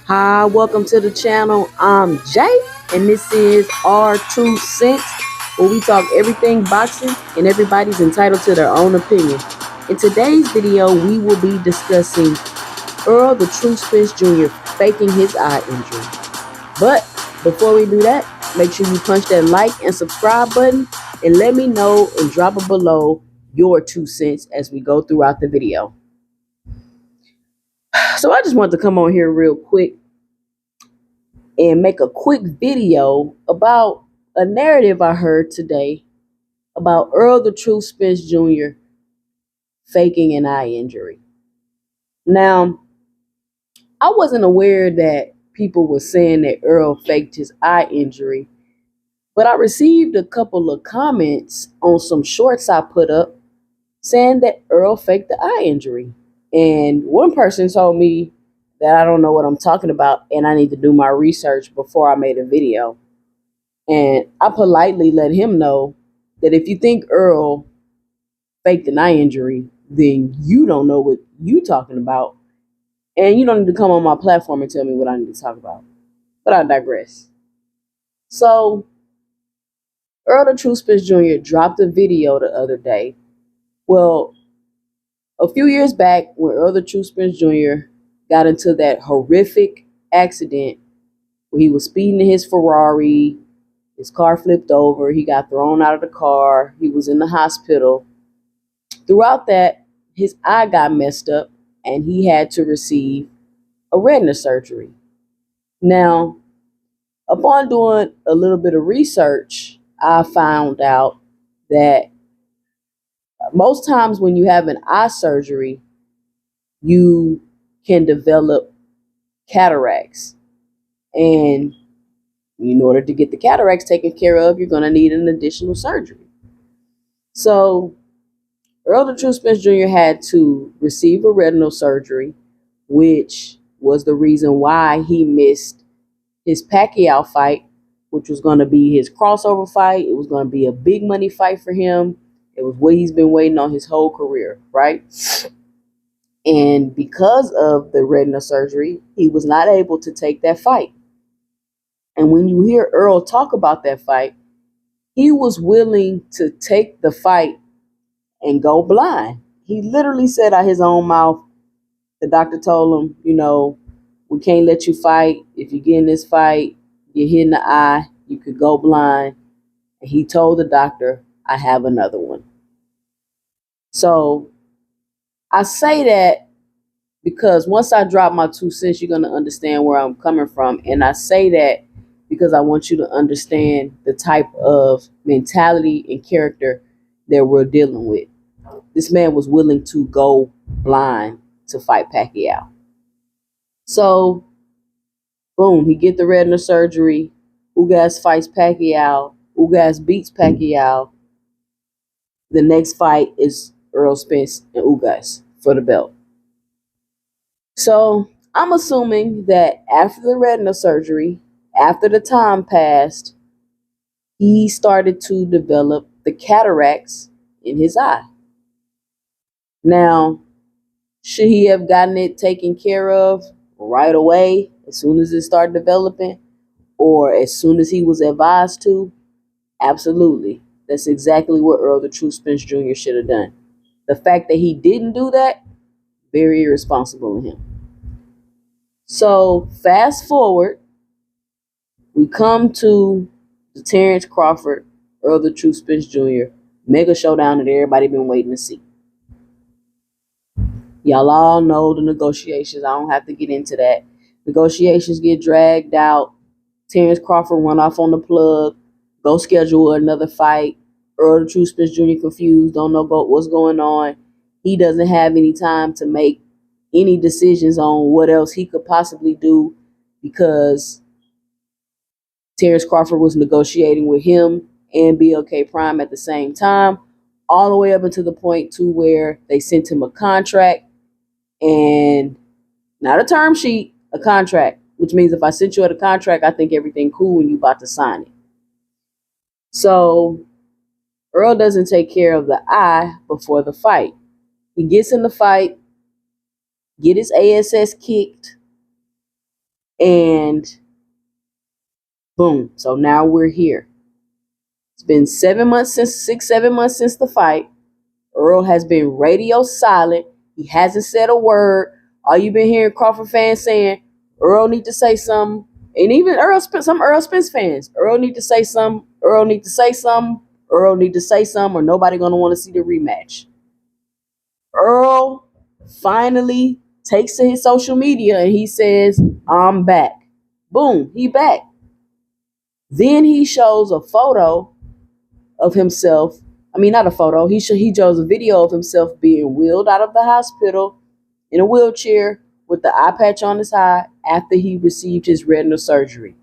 Hi, welcome to the channel. I'm Jay, and this is our True Sense, where we talk everything boxing, and everybody's entitled to their own opinion. In today's video, we will be discussing Earl the True Spence Jr. faking his eye injury. But before we do that, make sure you punch that like and subscribe button, and let me know and drop it below your 2 cents as we go throughout the video. So I just wanted to come on here real quick and make a quick video about a narrative I heard today about Earl the True Spence Jr. faking an eye injury. Now, I wasn't aware that people were saying that Earl faked his eye injury, but I received a couple of comments on some shorts I put up saying that Earl faked the eye injury. And one person told me that I don't know what I'm talking about and I need to do my research before I made a video. And I politely let him know that if you think Earl faked an eye injury, then you don't know what you talking about. And you don't need to come on my platform and tell me what I need to talk about. But I digress. So, Earl the True Spence Jr. dropped a video the other day. Well, a few years back, when Earl the True Spence Jr. got into that horrific accident where he was speeding in his Ferrari, his car flipped over, he got thrown out of the car, he was in the hospital. Throughout that, his eye got messed up and he had to receive a retina surgery. Now, upon doing a little bit of research, I found out that most times when you have an eye surgery, you can develop cataracts. And in order to get the cataracts taken care of, you're going to need an additional surgery. So, Earl the True Spence Jr. had to receive a retinal surgery, which was the reason why he missed his Pacquiao fight, which was going to be his crossover fight. It was going to be a big money fight for him. It was what he's been waiting on his whole career, right? And because of the retina surgery, he was not able to take that fight. And when you hear Earl talk about that fight, he was willing to take the fight and go blind. He literally said out his own mouth, the doctor told him, we can't let you fight. If you get in this fight, you're hit in the eye, you could go blind. And he told the doctor, I have another one. So I say that because once I drop my 2 cents, you're going to understand where I'm coming from. And I say that because I want you to understand the type of mentality and character that we're dealing with. This man was willing to go blind to fight Pacquiao. So, boom, he get the retina surgery. Ugas fights Pacquiao. Ugas beats Pacquiao. The next fight is Errol Spence and Ugas for the belt. So, I'm assuming that after the retina surgery, after the time passed, he started to develop the cataracts in his eye. Now, should he have gotten it taken care of right away as soon as it started developing, or as soon as he was advised to? Absolutely. That's exactly what Earl the True Spence Jr. should have done. The fact that he didn't do that, very irresponsible of him. So fast forward, we come to the Terrence Crawford, Earl the True Spence Jr. mega showdown that everybody been waiting to see. Y'all all know the negotiations. I don't have to get into that. Negotiations get dragged out. Terrence Crawford run off on the plug. Go schedule another fight. Earl the True Spence Jr. confused. Don't know what's going on. He doesn't have any time to make any decisions on what else he could possibly do because Terrence Crawford was negotiating with him and BLK Prime at the same time, all the way up until the point to where they sent him a contract. And not a term sheet, a contract, which means if I sent you out a contract, I think everything cool and you about to sign it. So Earl doesn't take care of the eye before the fight. He gets in the fight, get his ASS kicked, And boom. So now we're here. It's been 7 months since the fight. Errol has been radio silent. He hasn't said a word. All you've been hearing Crawford fans saying, Errol need to say something. And even some Errol Spence fans, Errol need to say something. Errol need to say something. Errol need to say something, or nobody gonna want to see the rematch. Errol finally takes to his social media and he says, I'm back. Boom, he back. Then he shows a photo of himself. I mean, not a photo. He shows a video of himself being wheeled out of the hospital in a wheelchair with the eye patch on his eye after he received his retinal surgery.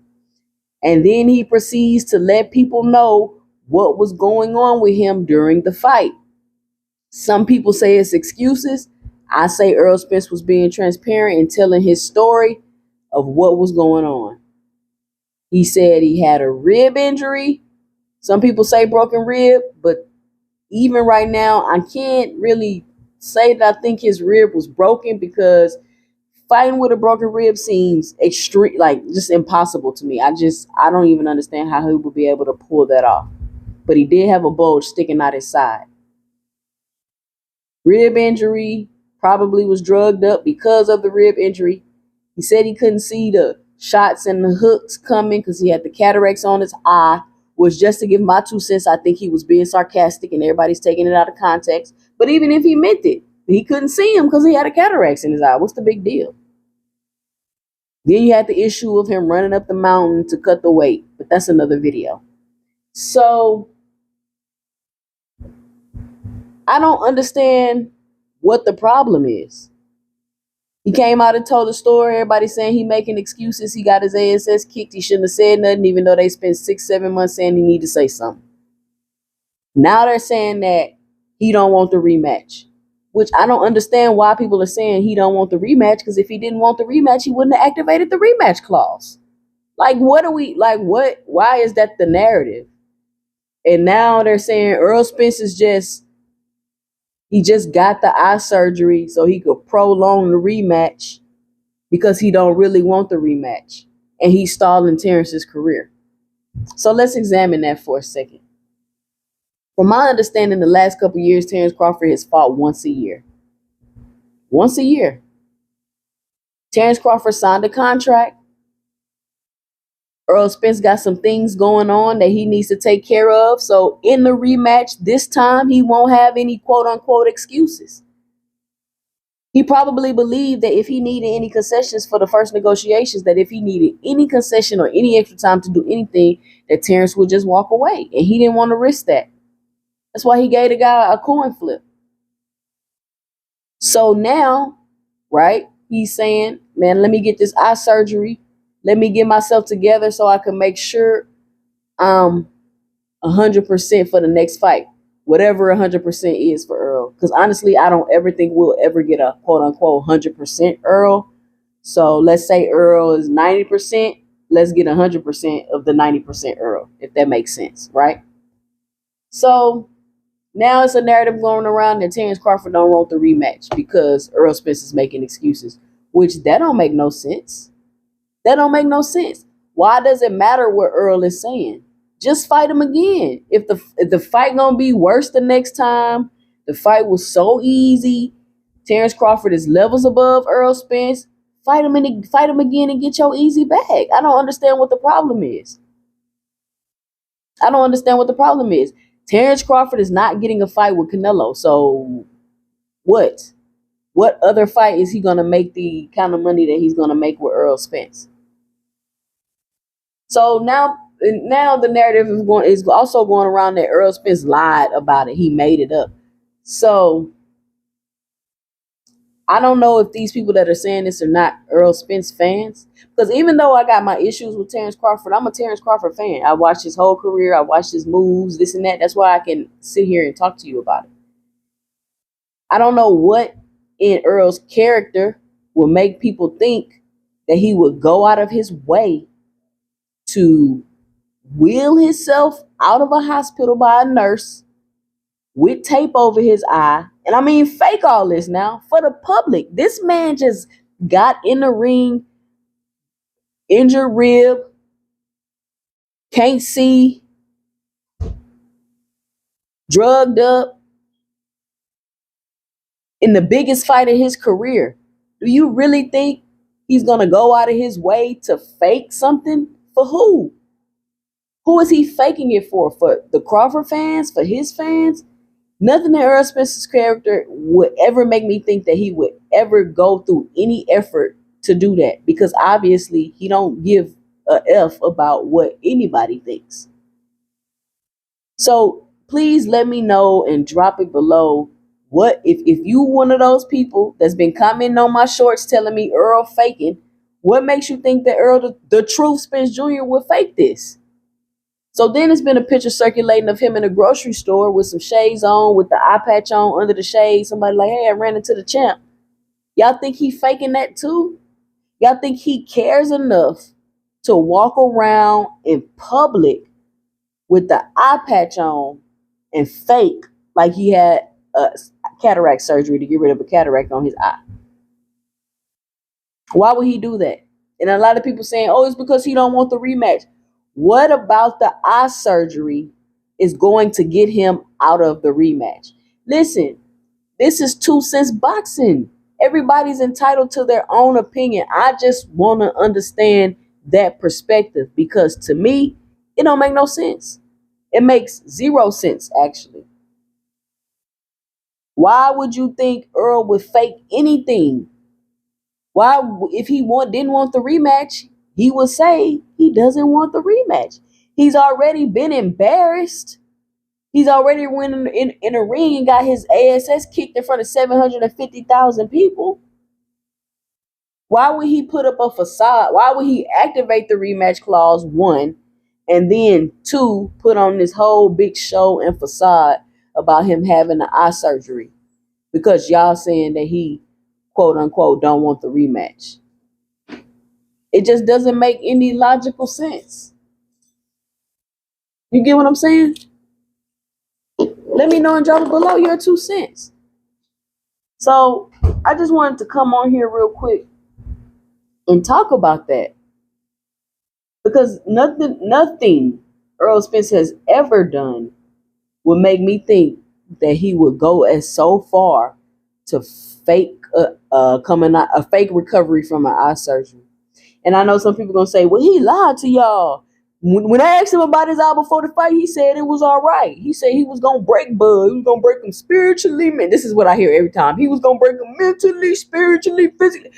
And then he proceeds to let people know what was going on with him during the fight. Some people say it's excuses. I say Errol Spence was being transparent and telling his story of what was going on. He said he had a rib injury. Some people say broken rib, but even right now, I can't really say that I think his rib was broken, because fighting with a broken rib seems extreme, like just impossible to me. I don't even understand how he would be able to pull that off. But he did have a bulge sticking out his side. Rib injury, probably was drugged up because of the rib injury. He said he couldn't see the shots and the hooks coming because he had the cataracts on his eye. Was just to give my 2 cents. I think he was being sarcastic and everybody's taking it out of context. But even if he meant it, he couldn't see him because he had a cataracts in his eye. What's the big deal? Then you had the issue of him running up the mountain to cut the weight, but that's another video. So I don't understand what the problem is. He came out and told the story. Everybody saying he making excuses. He got his ASS kicked. He shouldn't have said nothing, even though they spent 6-7 months saying he need to say something. Now they're saying that he don't want the rematch, which I don't understand why people are saying he don't want the rematch, because if he didn't want the rematch, he wouldn't have activated the rematch clause. Like, what? Why is that the narrative? And now they're saying Errol Spence is he just got the eye surgery so he could prolong the rematch because he don't really want the rematch. And he's stalling Terrence's career. So let's examine that for a second. From my understanding, the last couple of years, Terrence Crawford has fought once a year. Once a year. Terrence Crawford signed a contract. Errol Spence got some things going on that he needs to take care of. So in the rematch this time, he won't have any quote-unquote excuses. He probably believed that if he needed any concessions for the first negotiations, that if he needed any concession or any extra time to do anything, that Terrence would just walk away. And he didn't want to risk that. That's why he gave the guy a coin flip. So now, right, he's saying, man, let me get this eye surgery. Let me get myself together so I can make sure I'm 100% for the next fight. Whatever 100% is for Errol. Because honestly, I don't ever think we'll ever get a quote-unquote 100% Errol. So let's say Errol is 90%. Let's get 100% of the 90% Errol, if that makes sense, right? So now it's a narrative going around that Terrence Crawford don't want the rematch because Errol Spence is making excuses, which that don't make no sense. That don't make no sense. Why does it matter what Errol is saying? Just fight him again. If the fight gonna be worse the next time, the fight was so easy. Terrence Crawford is levels above Errol Spence. Fight him again and get your easy bag. I don't understand what the problem is. Terrence Crawford is not getting a fight with Canelo. So what? What other fight is he gonna make the kind of money that he's gonna make with Errol Spence? So now the narrative is also going around that Errol Spence lied about it. He made it up. So I don't know if these people that are saying this are not Errol Spence fans. Because even though I got my issues with Terrence Crawford, I'm a Terrence Crawford fan. I watched his whole career. I watched his moves, this and that. That's why I can sit here and talk to you about it. I don't know what in Errol's character will make people think that he would go out of his way to wheel himself out of a hospital by a nurse with tape over his eye. And I mean, fake all this now for the public. This man just got in the ring injured rib, can't see, drugged up in the biggest fight of his career. Do you really think he's going to go out of his way to fake something? For who? Who is he faking it for? For the Crawford fans? For his fans? Nothing in Errol Spence's character would ever make me think that he would ever go through any effort to do that, because obviously he don't give a F about what anybody thinks. So please let me know and drop it below. What if you one of those people that's been commenting on my shorts telling me Errol faking, what makes you think that Errol the Truth Spence Jr. would fake this? So then it's been a picture circulating of him in a grocery store with some shades on, with the eye patch on under the shade. Somebody like, hey, I ran into the champ. Y'all think he faking that too? Y'all think he cares enough to walk around in public with the eye patch on and fake like he had a cataract surgery to get rid of a cataract on his eye? Why would he do that? And a lot of people saying, oh, it's because he don't want the rematch. What about the eye surgery is going to get him out of the rematch? Listen, this is 2 cents boxing. Everybody's entitled to their own opinion. I just want to understand that perspective, because to me, it don't make no sense. It makes 0 sense, actually. Why would you think Errol would fake anything? Why, if he didn't want the rematch, he would say he doesn't want the rematch. He's already been embarrassed. He's already went in a ring and got his ass kicked in front of 750,000 people. Why would he put up a facade? Why would he activate the rematch clause, 1, and then 2, put on this whole big show and facade about him having the eye surgery? Because y'all saying that he, quote unquote, don't want the rematch. It just doesn't make any logical sense. You get what I'm saying? Let me know and drop it below your 2 cents. So I just wanted to come on here real quick and talk about that, because nothing Errol Spence has ever done would make me think that he would go as so far to fake coming out a fake recovery from an eye surgery. And I know some people gonna say, well, he lied to y'all. When I asked him about his eye before the fight, he said it was all right. He said he was gonna break Bud. He was gonna break him spiritually. Man, this is what I hear every time. He was gonna break him mentally, spiritually, physically.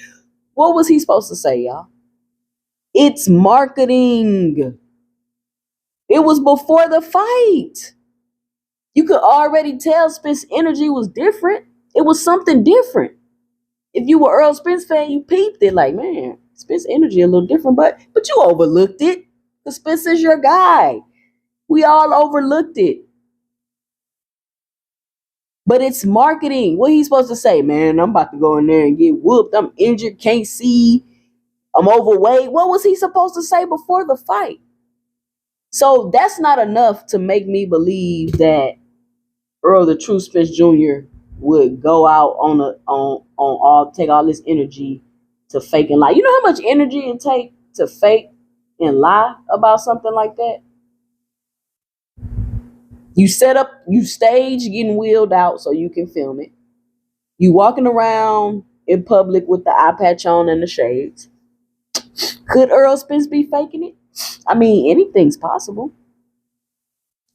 What was he supposed to say, y'all? It's marketing. It was before the fight. You could already tell Spence's energy was different. It was something different. If you were Errol Spence fan, you peeped it like, man, Spence energy a little different, but you overlooked it. Because Spence is your guy. We all overlooked it. But it's marketing. What he's supposed to say, man, I'm about to go in there and get whooped. I'm injured, can't see, I'm overweight. What was he supposed to say before the fight? So that's not enough to make me believe that Errol the True Spence Jr. would go out take all this energy to fake and lie. You know how much energy it takes to fake and lie about something like that? You stage getting wheeled out so you can film it. You walking around in public with the eye patch on and the shades. Could Errol Spence be faking it? I mean, anything's possible.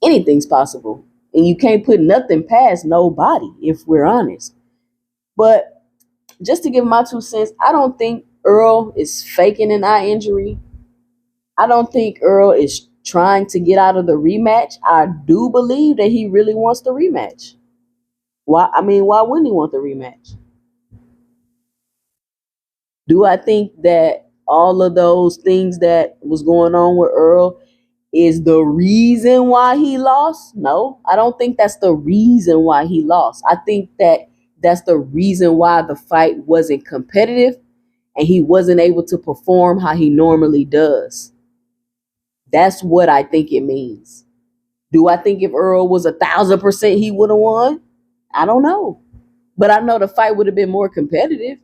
Anything's possible. And you can't put nothing past nobody, if we're honest. But just to give my 2 cents, I don't think Errol is faking an eye injury. I don't think Errol is trying to get out of the rematch. I do believe that he really wants the rematch. Why wouldn't he want the rematch? Do I think that all of those things that was going on with Errol is the reason why he lost? No, I don't think that's the reason why he lost. I think that that's the reason why the fight wasn't competitive and he wasn't able to perform how he normally does. That's what I think it means. Do I think if Errol was 1,000% he would have won? I don't know. But I know the fight would have been more competitive.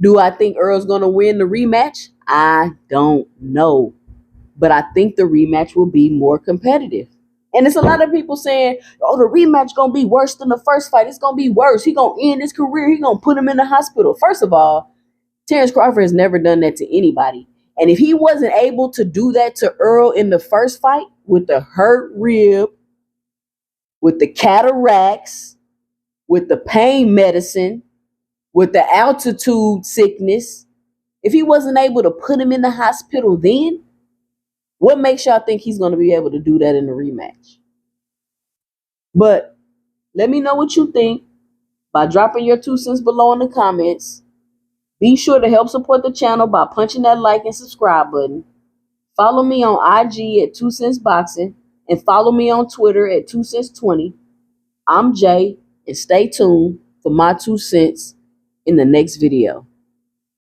Do I think Errol's going to win the rematch? I don't know. But I think the rematch will be more competitive. And it's a lot of people saying, oh, the rematch gonna be worse than the first fight. It's gonna be worse. He gonna end his career. He gonna put him in the hospital. First of all, Terrence Crawford has never done that to anybody. And if he wasn't able to do that to Earl in the first fight with the hurt rib, with the cataracts, with the pain medicine, with the altitude sickness, if he wasn't able to put him in the hospital then, what makes y'all think he's going to be able to do that in the rematch? But let me know what you think by dropping your 2 cents below in the comments. Be sure to help support the channel by punching that like and subscribe button. Follow me on IG at 2 Cents Boxing and follow me on Twitter at 2 Cents 20. I'm Jay, and stay tuned for my 2 cents in the next video.